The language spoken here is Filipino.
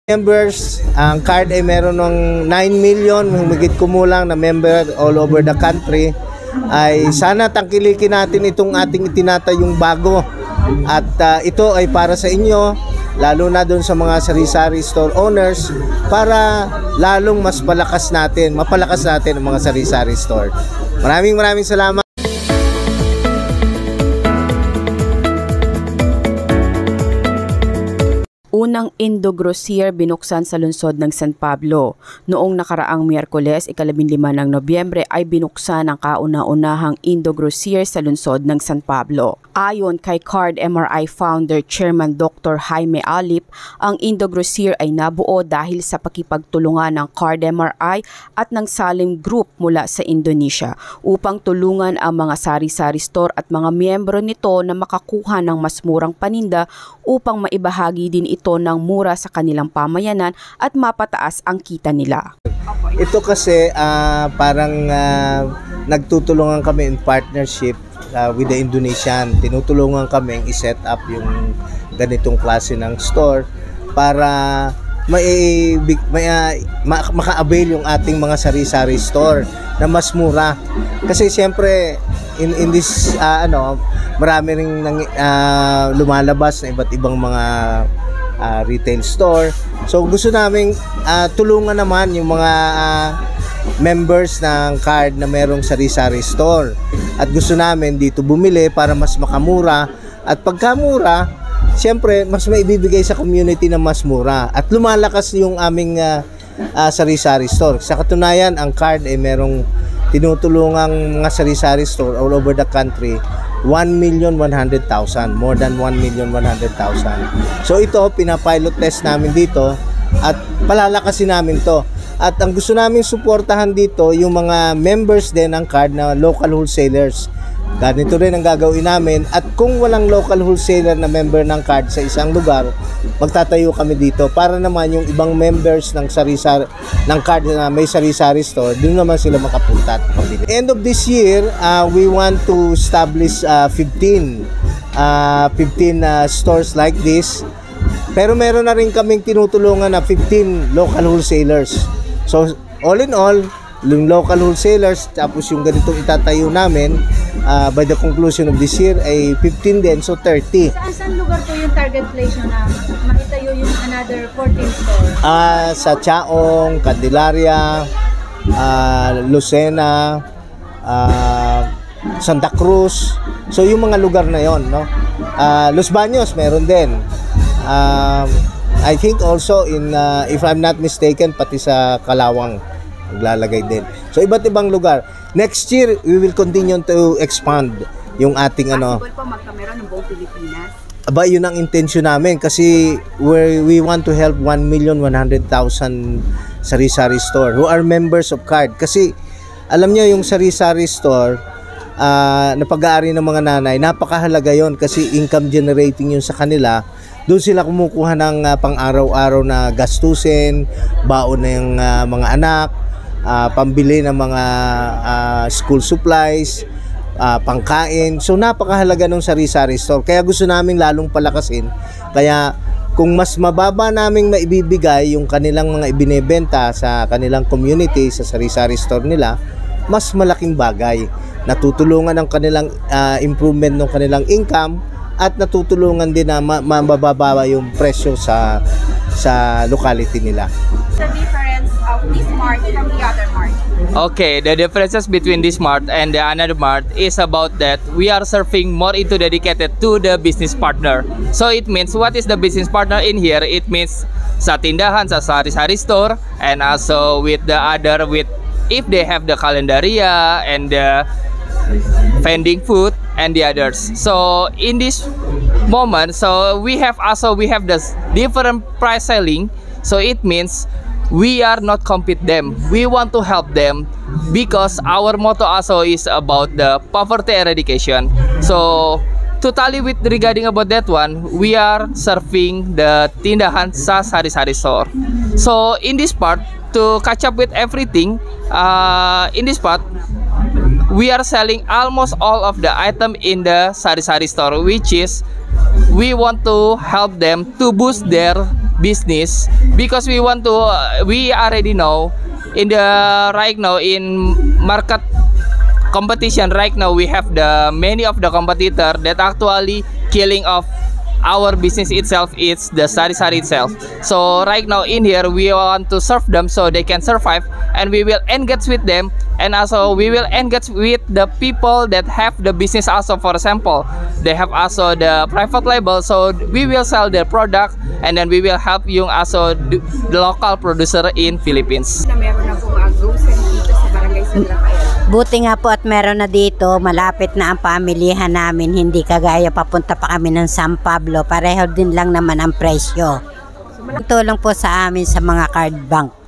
Members, ang card ay meron ng 9 million, humigit kumulang na member all over the country. Ay sana tangkilikin natin itong ating itinatayong bago. At ito ay para sa inyo, lalo na doon sa mga sari-sari store owners, para lalong mas mapalakas natin ang mga sari-sari store. Maraming salamat. Unang Indo-Grocer binuksan sa lungsod ng San Pablo. Noong nakaraang Miyerkules, 15 ng Nobyembre ay binuksan ang kauna-unahang Indo-Grocer sa lungsod ng San Pablo. Ayon kay Card MRI Founder Chairman Dr. Jaime Alip, ang Indo-Grocer ay nabuo dahil sa pakipagtulungan ng Card MRI at ng Salim Group mula sa Indonesia upang tulungan ang mga sari-sari store at mga miyembro nito na makakuha ng mas murang paninda upang maibahagi din ito ng mura sa kanilang pamayanan at mapataas ang kita nila. Ito kasi parang nagtutulungan kami in partnership with the Indonesian. Tinutulungan kami i-set up yung ganitong klase ng store para maka-avail yung ating mga sari-sari store na mas mura. Kasi siyempre in this marami ring lumalabas na iba't ibang mga retail store. So gusto naming tulungan naman yung mga members ng card na merong sari-sari store. At gusto namin dito bumili para mas makamura. At pagkamura, siyempre mas maibibigay sa community na mas mura. At lumalakas yung aming sari-sari store. Sa katunayan, ang card ay merong tinutulungang mga sari-sari store all over the country. 1,100,000, more than 1,100,000. So ito, pinapilot test namin dito at palalakasin namin to. At ang gusto namin suportahan dito, yung mga members din ng card na local wholesalers. Ganito rin ang gagawin namin. At kung walang local wholesaler na member ng card sa isang lugar, magtatayo kami dito para naman yung ibang members ng sari-sari ng card na may sari-sari store, doon naman sila makapunta at mabili. End of this year, we want to establish 15 stores like this. Pero meron na rin kaming tinutulungan na 15 local wholesalers. So all in all, yung local wholesalers tapos yung ganitong itatayo namin by the conclusion of this year ay 15 din, so 30. Saan lugar po yung target place nyo na makitayo yung another 14 store? Sa Chaong, Candelaria, Lucena, Santa Cruz. So yung mga lugar na yon, no? Los Baños meron din. I think also in if I'm not mistaken, pati sa Kalawang maglalagay din. So iba't ibang lugar. Next year we will continue to expand yung ating Possible po magkamera ng buong Pilipinas? Aba, yun ang intention namin kasi we want to help 1,100,000 sari-sari store who are members of card. Kasi alam niyo yung sari-sari store na pag-aari ng mga nanay, napakahalaga yon kasi income generating yun sa kanila. Doon sila kumukuha ng pang-araw-araw na gastusin, baon ng mga anak, pambili ng mga school supplies, pangkain. So napakahalaga ng sari-sari store. Kaya gusto naming lalong palakasin. Kaya kung mas mababa naming maibibigay yung kanilang mga ibinebenta sa kanilang community, sa sari-sari store nila, mas malaking bagay. Natutulungan ang kanilang improvement ng kanilang income at natutulungan din na mabababa yung presyo sa locality nila. The difference of this mart from the other mart? Okay, the differences between this mart and the another mart is about that we are serving more into dedicated to the business partner. So it means, what is the business partner in here? It means sa tindahan, sa sari-sari store, and also with the other, with if they have the calendaria and the vending food and the others. So in this moment, so we have the different price selling. So it means we are not compete them. We want to help them because our motto also is about the poverty eradication. So totally with regarding about that one, we are serving the tindahan sa sari-sari store. So in this part, to catch up with everything, in this part, we are selling almost all of the item in the sari-sari store, which is we want to help them to boost their business because we want to we already know in the right now in market competition right now we have the many of the competitor that actually killing off our business itself. It's the sari-sari itself. So right now in here we want to serve them so they can survive, and we will engage with them, and also we will engage with the people that have the business also. For example, they have also the private label, so we will sell their product, and then we will help yung also the local producer in Philippines. Na meron na pong agusan dito sa Barangay San Rafael. Buti nga po at meron na dito, malapit na ang pamilihan namin, hindi kagaya papunta pa kami ng San Pablo, pareho din lang naman ang presyo. Tulong po sa amin sa mga card bank.